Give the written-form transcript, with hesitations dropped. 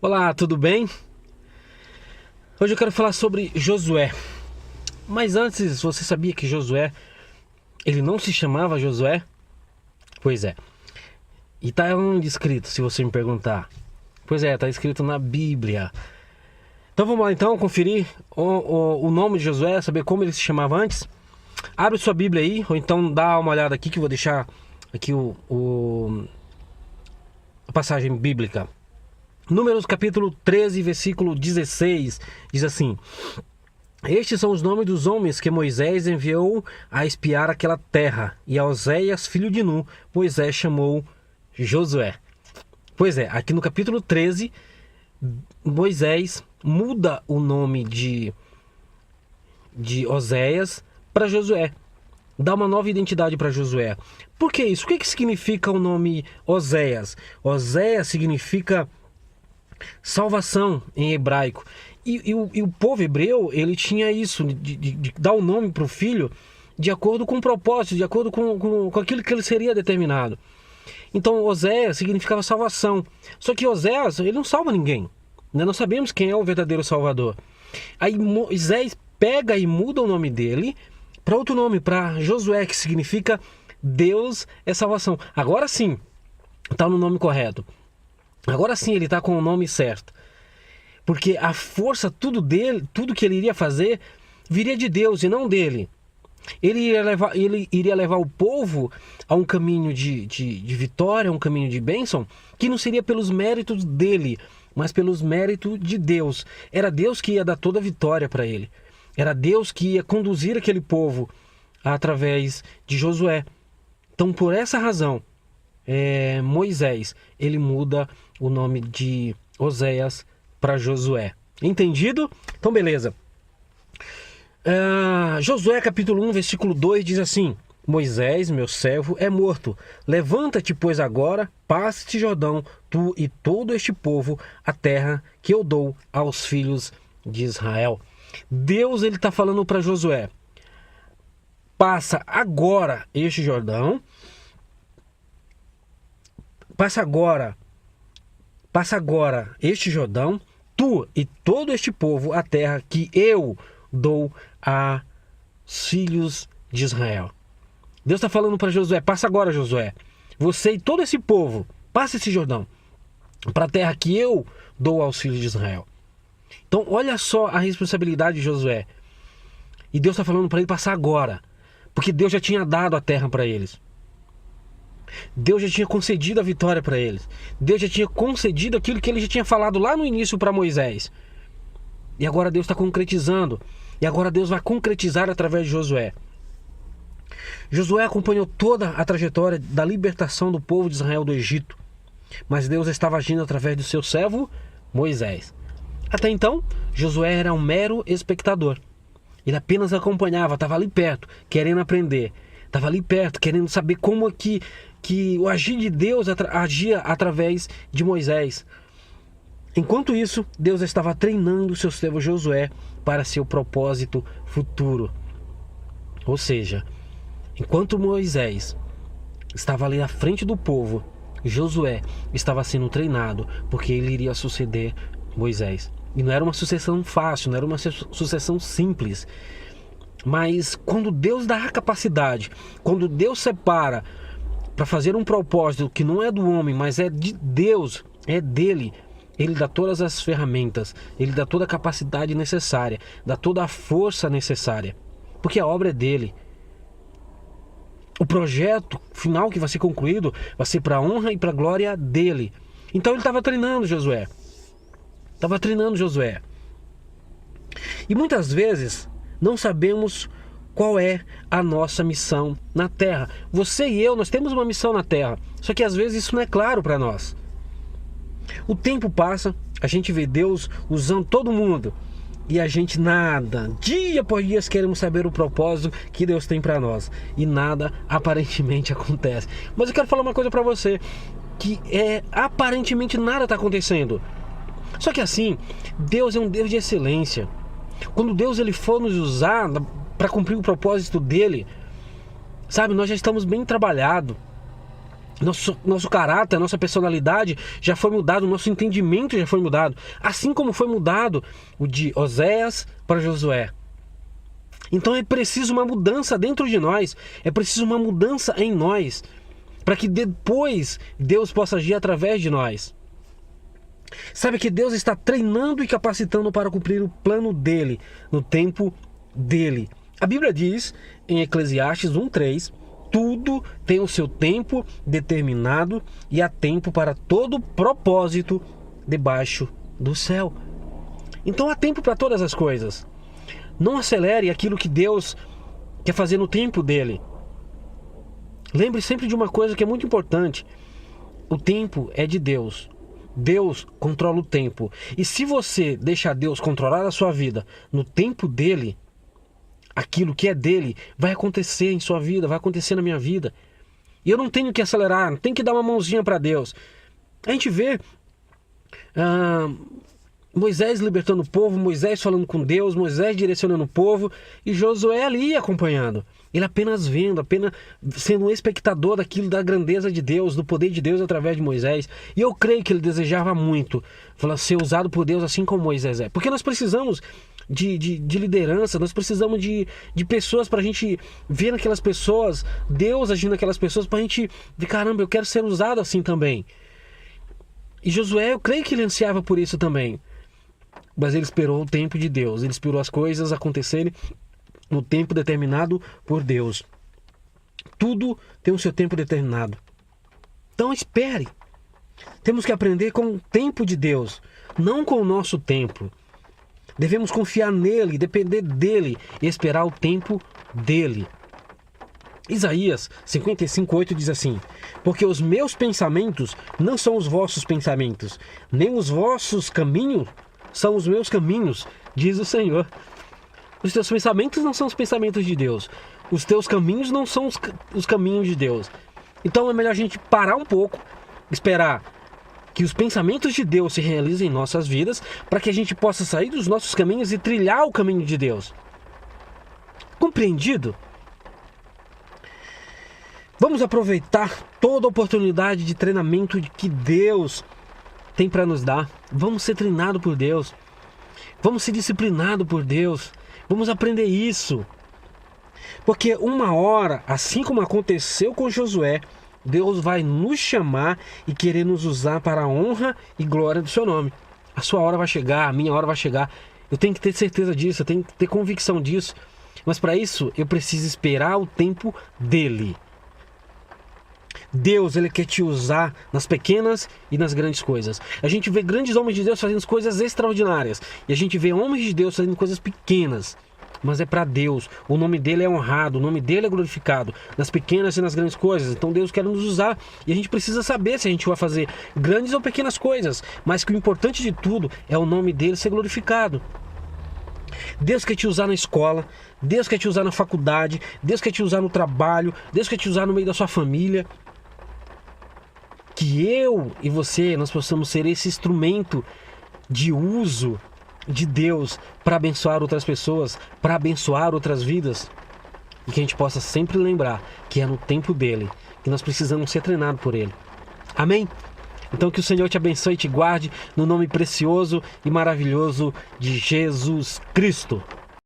Olá, tudo bem? Hoje eu quero falar sobre Josué. Mas antes, você sabia que Josué, ele não se chamava Josué? Pois é. E tá onde escrito, se você me perguntar? Pois é, tá escrito na Bíblia. Então vamos lá então conferir o nome de Josué, saber como ele se chamava antes. Abre sua Bíblia aí, ou então dá uma olhada aqui que eu vou deixar aqui a passagem bíblica. Números capítulo 13, versículo 16, diz assim: Estes são os nomes dos homens que Moisés enviou a espiar aquela terra, e a Oséias, filho de Nun, Moisés chamou Josué. Pois é, aqui no capítulo 13, Moisés muda o nome de Oséias para Josué. Dá uma nova identidade para Josué. Por que isso? O que significa o nome Oséias? Oséias significa salvação em hebraico. E o povo hebreu, ele tinha isso, de dar o nome para o filho de acordo com o propósito, de acordo com aquilo que ele seria determinado. Então, Oséias significava salvação. Só que Oséias, ele não salva ninguém. Nós não sabemos quem é o verdadeiro salvador. Aí Moisés pega e muda o nome dele para outro nome, para Josué, que significa Deus é salvação. Agora sim, está no nome correto. Agora sim ele está com o nome certo. Porque a força, tudo que ele iria fazer, viria de Deus e não dele. Ele iria levar o povo a um caminho de vitória, um caminho de bênção, que não seria pelos méritos dele, mas pelos méritos de Deus. Era Deus que ia dar toda a vitória para ele. Era Deus que ia conduzir aquele povo através de Josué. Então, por essa razão, Moisés, ele muda o nome de Oséias para Josué. Entendido? Então, beleza. Josué capítulo 1, versículo 2 diz assim: Moisés, meu servo, é morto. Levanta-te, pois, agora, passe este Jordão, tu e todo este povo, a terra que eu dou aos filhos de Israel. Deus, ele está falando para Josué: passa agora este Jordão, passa agora este Jordão, tu e todo este povo, a terra que eu dou a filhos de Israel. Deus está falando para Josué: passa agora, Josué, você e todo esse povo, passa esse Jordão para a terra que eu dou aos filhos de Israel. Então olha só a responsabilidade de Josué. E Deus está falando para ele passar agora, porque Deus já tinha dado a terra para eles. Deus já tinha concedido a vitória para eles. Deus já tinha concedido aquilo que ele já tinha falado lá no início para Moisés. E agora Deus está concretizando. E agora Deus vai concretizar através de Josué. Josué acompanhou toda a trajetória da libertação do povo de Israel do Egito. Mas Deus estava agindo através do seu servo Moisés. Até então, Josué era um mero espectador. Ele apenas acompanhava, estava ali perto, querendo aprender. Estava ali perto, querendo saber como que o agir de Deus agia através de Moisés. Enquanto isso, Deus estava treinando o seu servo Josué para seu propósito futuro. Ou seja, enquanto Moisés estava ali à frente do povo, Josué estava sendo treinado, porque ele iria suceder Moisés. E não era uma sucessão fácil, não era uma sucessão simples. Mas quando Deus dá a capacidade, quando Deus separa para fazer um propósito que não é do homem, mas é de Deus, é dele, ele dá todas as ferramentas, ele dá toda a capacidade necessária, dá toda a força necessária, porque a obra é dele. O projeto final que vai ser concluído vai ser para a honra e para a glória dele. Então ele estava treinando Josué. E muitas vezes não sabemos qual é a nossa missão na Terra. Você e eu, nós temos uma missão na Terra, só que às vezes isso não é claro para nós. O tempo passa, a gente vê Deus usando todo mundo e a gente nada, dia após dia queremos saber o propósito que Deus tem para nós e nada aparentemente acontece. Mas eu quero falar uma coisa para você, que aparentemente nada está acontecendo. Só que assim, Deus é um Deus de excelência. Quando Deus ele for nos usar para cumprir o propósito dele, sabe, nós já estamos bem trabalhados. Nosso caráter, nossa personalidade já foi mudado, o nosso entendimento já foi mudado. Assim como foi mudado o de Oséias para Josué. Então é preciso uma mudança dentro de nós, é preciso uma mudança em nós, para que depois Deus possa agir através de nós. Sabe que Deus está treinando e capacitando para cumprir o plano dele, no tempo dele. A Bíblia diz em Eclesiastes 1:3, tudo tem o seu tempo determinado e há tempo para todo propósito debaixo do céu. Então há tempo para todas as coisas. Não acelere aquilo que Deus quer fazer no tempo dele. Lembre sempre de uma coisa que é muito importante. O tempo é de Deus. Deus controla o tempo. E se você deixar Deus controlar a sua vida no tempo dele, aquilo que é dele vai acontecer em sua vida, vai acontecer na minha vida. E eu não tenho que acelerar, não tenho que dar uma mãozinha para Deus. A gente vê Moisés libertando o povo, Moisés falando com Deus, Moisés direcionando o povo e Josué ali acompanhando. Ele apenas vendo, apenas sendo um espectador daquilo, da grandeza de Deus, do poder de Deus através de Moisés. E eu creio que ele desejava muito ser usado por Deus assim como Moisés é. Porque nós precisamos de liderança, nós precisamos de pessoas para a gente ver naquelas pessoas, Deus agindo naquelas pessoas, para a gente ver, caramba, eu quero ser usado assim também. E Josué, eu creio que ele ansiava por isso também. Mas ele esperou o tempo de Deus, ele esperou as coisas acontecerem no tempo determinado por Deus. Tudo tem o seu tempo determinado. Então espere. Temos que aprender com o tempo de Deus, não com o nosso tempo. Devemos confiar nele, depender dele e esperar o tempo dele. Isaías 55:8 diz assim: porque os meus pensamentos não são os vossos pensamentos, nem os vossos caminhos são os meus caminhos, diz o Senhor. Os teus pensamentos não são os pensamentos de Deus. Os teus caminhos não são os caminhos de Deus. Então é melhor a gente parar um pouco, esperar que os pensamentos de Deus se realizem em nossas vidas, para que a gente possa sair dos nossos caminhos e trilhar o caminho de Deus. Compreendido? Vamos aproveitar toda a oportunidade de treinamento que Deus tem para nos dar. Vamos ser treinados por Deus. Vamos ser disciplinados por Deus. Vamos aprender isso. Porque uma hora, assim como aconteceu com Josué, Deus vai nos chamar e querer nos usar para a honra e glória do seu nome. A sua hora vai chegar, a minha hora vai chegar. Eu tenho que ter certeza disso, eu tenho que ter convicção disso. Mas para isso, eu preciso esperar o tempo dele. Deus, ele quer te usar nas pequenas e nas grandes coisas. A gente vê grandes homens de Deus fazendo coisas extraordinárias. E a gente vê homens de Deus fazendo coisas pequenas. Mas é para Deus. O nome dele é honrado, o nome dele é glorificado nas pequenas e nas grandes coisas. Então Deus quer nos usar. E a gente precisa saber se a gente vai fazer grandes ou pequenas coisas. Mas que o importante de tudo é o nome dele ser glorificado. Deus quer te usar na escola, Deus quer te usar na faculdade, Deus quer te usar no trabalho, Deus quer te usar no meio da sua família. Que eu e você, nós possamos ser esse instrumento de uso de Deus para abençoar outras pessoas, para abençoar outras vidas. E que a gente possa sempre lembrar que é no tempo dele, que nós precisamos ser treinados por ele. Amém? Então que o Senhor te abençoe e te guarde no nome precioso e maravilhoso de Jesus Cristo.